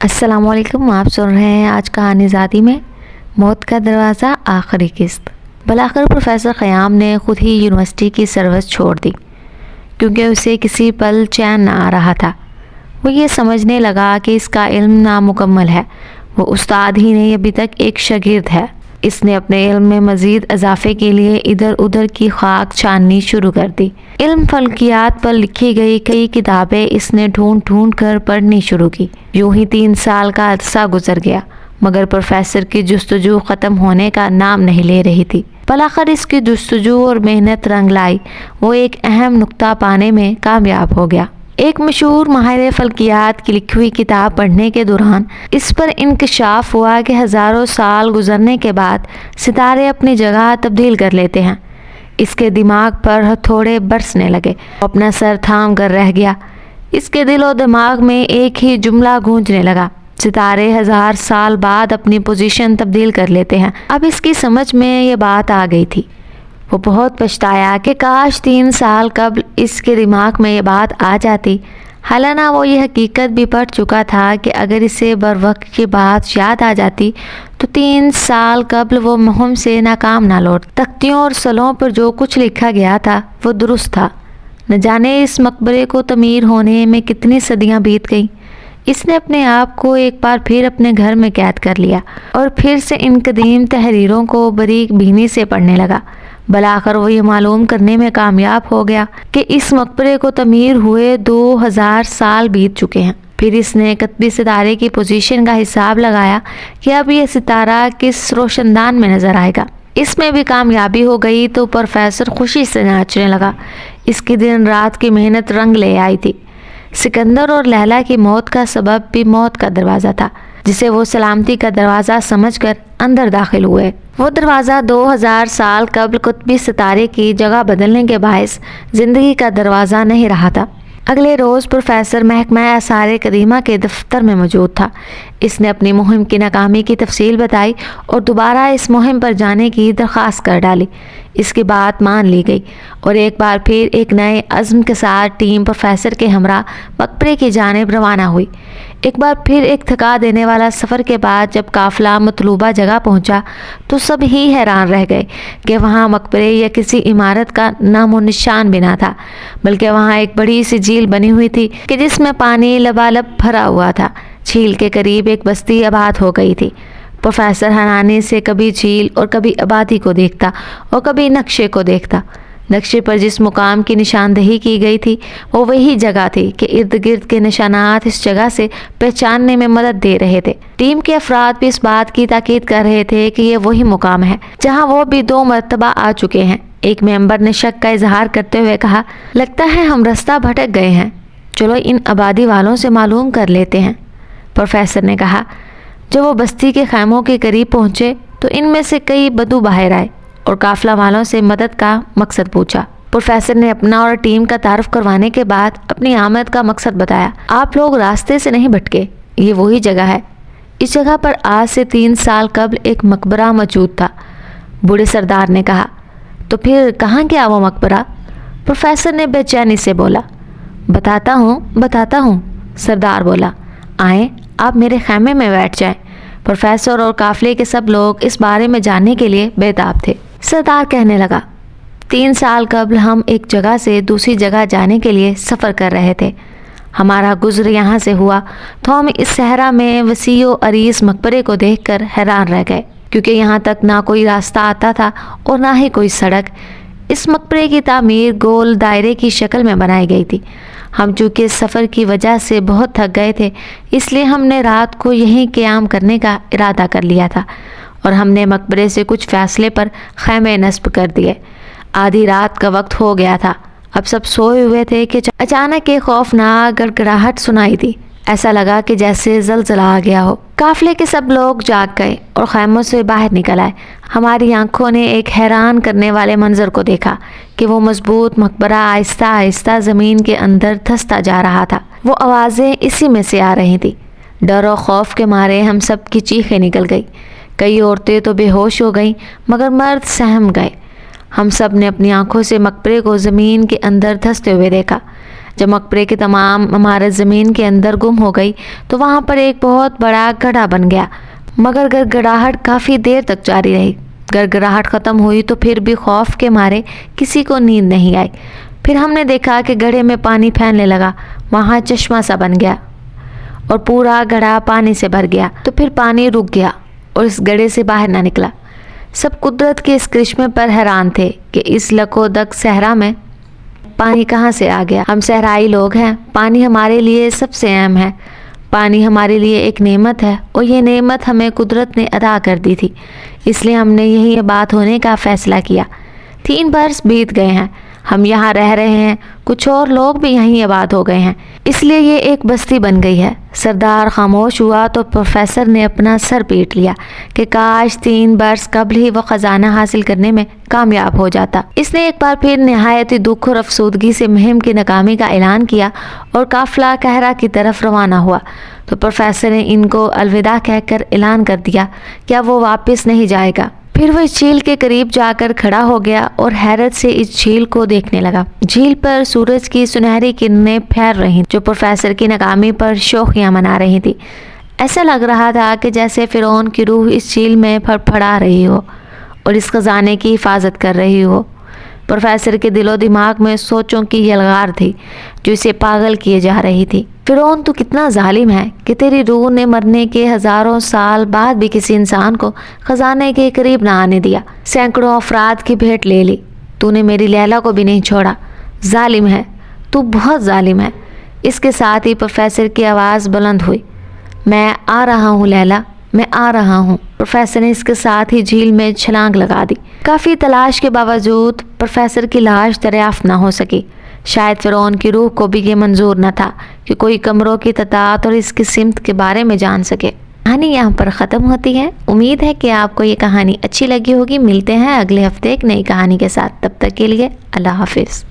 السلام علیکم، آپ سن رہے ہیں آج کہانی زادی میں موت کا دروازہ آخری قسط۔ بالآخر پروفیسر خیام نے خود ہی یونیورسٹی کی سروس چھوڑ دی کیونکہ اسے کسی پل چین نہ آ رہا تھا۔ وہ یہ سمجھنے لگا کہ اس کا علم نامکمل ہے، وہ استاد ہی نہیں ابھی تک ایک شاگرد ہے۔ اس نے اپنے علم میں مزید اضافے کے لیے ادھر ادھر کی خاک چھاننی شروع کر دی۔ علم فلکیات پر لکھی گئی کئی کتابیں اس نے ڈھونڈ ڈھونڈ کر پڑھنی شروع کی۔ یوں ہی 3 سال کا عرصہ گزر گیا مگر پروفیسر کی جستجو ختم ہونے کا نام نہیں لے رہی تھی۔ بالآخر اس کی جستجو اور محنت رنگ لائی، وہ ایک اہم نقطہ پانے میں کامیاب ہو گیا۔ ایک مشہور ماہر فلکیات کی لکھی ہوئی کتاب پڑھنے کے دوران اس پر انکشاف ہوا کہ ہزاروں سال گزرنے کے بعد ستارے اپنی جگہ تبدیل کر لیتے ہیں۔ اس کے دماغ پر ہتھوڑے برسنے لگے، وہ اپنا سر تھام کر رہ گیا۔ اس کے دل و دماغ میں ایک ہی جملہ گونجنے لگا، ستارے 1000 سال بعد اپنی پوزیشن تبدیل کر لیتے ہیں۔ اب اس کی سمجھ میں یہ بات آ گئی تھی۔ وہ بہت پچھتایا کہ کاش 3 سال قبل اس کے دماغ میں یہ بات آ جاتی۔ حالانہ وہ یہ حقیقت بھی پڑھ چکا تھا کہ اگر اسے بروقت کی بات یاد آ جاتی تو 3 سال قبل وہ مہم سے ناکام نہ لوٹ۔ تختیوں اور سلوں پر جو کچھ لکھا گیا تھا وہ درست تھا۔ نہ جانے اس مقبرے کو تعمیر ہونے میں کتنی صدیاں بیت گئیں۔ اس نے اپنے آپ کو ایک بار پھر اپنے گھر میں قید کر لیا اور پھر سے ان قدیم تحریروں کو باریک بینی سے پڑھنے لگا۔ بالآخر وہ یہ معلوم کرنے میں کامیاب ہو گیا کہ اس مقبرے کو تعمیر ہوئے 2000 سال بیت چکے ہیں۔ پھر اس نے قطبی ستارے کی پوزیشن کا حساب لگایا کہ اب یہ ستارہ کس روشندان میں نظر آئے گا۔ اس میں بھی کامیابی ہو گئی تو پروفیسر خوشی سے ناچنے لگا۔ اس کی دن رات کی محنت رنگ لے آئی تھی۔ سکندر اور لیلا کی موت کا سبب بھی موت کا دروازہ تھا جسے وہ سلامتی کا دروازہ سمجھ کر اندر داخل ہوئے۔ وہ دروازہ 2000 سال قبل قطبی ستارے کی جگہ بدلنے کے باعث زندگی کا دروازہ نہیں رہا تھا۔ اگلے روز پروفیسر محکمہ آثار قدیمہ کے دفتر میں موجود تھا۔ اس نے اپنی مہم کی ناکامی کی تفصیل بتائی اور دوبارہ اس مہم پر جانے کی درخواست کر ڈالی۔ اس کی بات مان لی گئی اور ایک بار پھر ایک نئے عزم کے ساتھ ٹیم پروفیسر کے ہمراہ مقبرے کی جانب روانہ ہوئی۔ ایک بار پھر ایک تھکا دینے والا سفر کے بعد جب قافلہ مطلوبہ جگہ پہنچا تو سب ہی حیران رہ گئے کہ وہاں مقبرے یا کسی عمارت کا نام و نشان بھی نہ تھا، بلکہ وہاں ایک بڑی سی جھیل بنی ہوئی تھی کہ جس میں پانی لبالب بھرا ہوا تھا۔ جھیل کے قریب ایک بستی آباد ہو گئی تھی۔ پروفیسر حیرانی سے کبھی جھیل اور کبھی آبادی کو دیکھتا اور کبھی نقشے کو دیکھتا۔ نقشے پر جس مقام کی نشاندہی کی گئی تھی وہ وہی جگہ تھی کہ ارد گرد کے نشانات اس جگہ سے پہچاننے میں مدد دے رہے تھے۔ ٹیم کے افراد بھی اس بات کی تاکید کر رہے تھے کہ یہ وہی مقام ہے جہاں وہ بھی 2 مرتبہ آ چکے ہیں۔ ایک ممبر نے شک کا اظہار کرتے ہوئے کہا، لگتا ہے ہم رستہ بھٹک گئے ہیں، چلو ان آبادی والوں سے معلوم کر لیتے ہیں۔ پروفیسر نے کہا۔ جب وہ بستی کے خیموں کے قریب پہنچے تو ان میں سے کئی بدو باہر آئے اور قافلہ والوں سے مدد کا مقصد پوچھا۔ پروفیسر نے اپنا اور ٹیم کا تعارف کروانے کے بعد اپنی آمد کا مقصد بتایا۔ آپ لوگ راستے سے نہیں بھٹکے، یہ وہی جگہ ہے۔ اس جگہ پر آج سے 3 سال قبل ایک مقبرہ موجود تھا، بوڑھے سردار نے کہا۔ تو پھر کہاں گیا وہ مقبرہ؟ پروفیسر نے بے چینی سے بولا۔ بتاتا ہوں، سردار بولا۔ آئیں، آپ میرے خیمے میں بیٹھ جائیں۔ پروفیسر اور قافلے کے سب لوگ اس بارے میں جاننے کے لیے بیتاب تھے۔ سردار کہنے لگا، 3 سال قبل ہم ایک جگہ سے دوسری جگہ جانے کے لیے سفر کر رہے تھے۔ ہمارا گزر یہاں سے ہوا تو ہم اس صحرا میں وسیع و عریض مقبرے کو دیکھ کر حیران رہ گئے، کیونکہ یہاں تک نہ کوئی راستہ آتا تھا اور نہ ہی کوئی سڑک۔ اس مقبرے کی تعمیر گول دائرے کی شکل میں بنائی گئی تھی۔ ہم چونکہ سفر کی وجہ سے بہت تھک گئے تھے اس لیے ہم نے رات کو یہیں قیام کرنے کا ارادہ کر لیا تھا اور ہم نے مقبرے سے کچھ فاصلے پر خیمے نصب کر دیے۔ آدھی رات کا وقت ہو گیا تھا، اب سب سوئے ہوئے تھے کہ اچانک ایک خوفناک گڑگڑاہٹ سنائی دی۔ ایسا لگا کہ جیسے زلزلہ آ گیا ہو۔ قافلے کے سب لوگ جاگ گئے اور خیموں سے باہر نکل آئے۔ ہماری آنکھوں نے ایک حیران کرنے والے منظر کو دیکھا کہ وہ مضبوط مقبرہ آہستہ آہستہ زمین کے اندر دھستا جا رہا تھا۔ وہ آوازیں اسی میں سے آ رہی تھیں۔ ڈر و خوف کے مارے ہم سب کی چیخیں نکل گئی۔ کئی عورتیں تو بے ہوش ہو گئیں مگر مرد سہم گئے۔ ہم سب نے اپنی آنکھوں سے مقبرے کو زمین کے اندر دھستے ہوئے دیکھا۔ جب مقبرے کی تمام عمارت زمین کے اندر گم ہو گئی تو وہاں پر ایک بہت بڑا گڑھا بن گیا، مگر گڑگڑاہٹ کافی دیر تک جاری رہی۔ گڑگڑاہٹ ختم ہوئی تو پھر بھی خوف کے مارے کسی کو نیند نہیں آئی۔ پھر ہم نے دیکھا کہ گڑھے میں پانی پھیلنے لگا، وہاں چشمہ سا بن گیا اور پورا گڑھا پانی سے بھر گیا۔ تو پھر پانی رک گیا اور اس گڑھے سے باہر نہ نکلا۔ سب قدرت کے اس کرشمے پر حیران تھے کہ اس لکو دک صحرا میں پانی کہاں سے آ گیا۔ ہم صحرائی لوگ ہیں، پانی ہمارے لیے سب سے اہم ہے۔ پانی ہمارے لیے ایک نعمت ہے اور یہ نعمت ہمیں قدرت نے عطا کر دی تھی، اس لیے ہم نے یہی بات ہونے کا فیصلہ کیا۔ 3 برس بیت گئے ہیں، ہم یہاں رہ رہے ہیں، کچھ اور لوگ بھی یہیں آباد ہو گئے ہیں، اس لیے یہ ایک بستی بن گئی ہے۔ سردار خاموش ہوا تو پروفیسر نے اپنا سر پیٹ لیا کہ کاش 3 برس قبل ہی وہ خزانہ حاصل کرنے میں کامیاب ہو جاتا۔ اس نے ایک بار پھر نہایت دکھ اور افسردگی سے مہم کی ناکامی کا اعلان کیا اور قافلہ قاہرہ کی طرف روانہ ہوا تو پروفیسر نے ان کو الوداع کہہ کر اعلان کر دیا کہ اب وہ واپس نہیں جائے گا۔ پھر وہ اس جھیل کے قریب جا کر کھڑا ہو گیا اور حیرت سے اس جھیل کو دیکھنے لگا۔ جھیل پر سورج کی سنہری کرنیں پھیل رہی جو پروفیسر کی ناکامی پر شوخیاں منا رہی تھی۔ ایسا لگ رہا تھا کہ جیسے فرعون کی روح اس جھیل میں پھڑپھڑا رہی ہو اور اس خزانے کی حفاظت کر رہی ہو۔ پروفیسر کے دل و دماغ میں سوچوں کی یلغار تھی جو اسے پاگل کیے جا رہی تھی۔ فرعون تو کتنا ظالم ہے کہ تیری روح نے مرنے کے ہزاروں سال بعد بھی کسی انسان کو خزانے کے قریب نہ آنے دیا، سینکڑوں افراد کی بھیٹ لے لی، تو نے میری لیلا کو بھی نہیں چھوڑا۔ ظالم ہے تو، بہت ظالم ہے۔ اس کے ساتھ ہی پروفیسر کی آواز بلند ہوئی، میں آ رہا ہوں لیلا، میں آ رہا ہوں۔ پروفیسر نے اس کے ساتھ ہی جھیل میں چھلانگ لگا دی۔ کافی تلاش کے باوجود پروفیسر کی لاش دریافت نہ ہو سکی۔ شاید فرعون کی روح کو بھی یہ منظور نہ تھا کہ کوئی کمروں کی تعداد اور اس کی سمت کے بارے میں جان سکے۔ کہانی یہاں پر ختم ہوتی ہے۔ امید ہے کہ آپ کو یہ کہانی اچھی لگی ہوگی۔ ملتے ہیں اگلے ہفتے ایک نئی کہانی کے ساتھ، تب تک کے لیے اللہ حافظ۔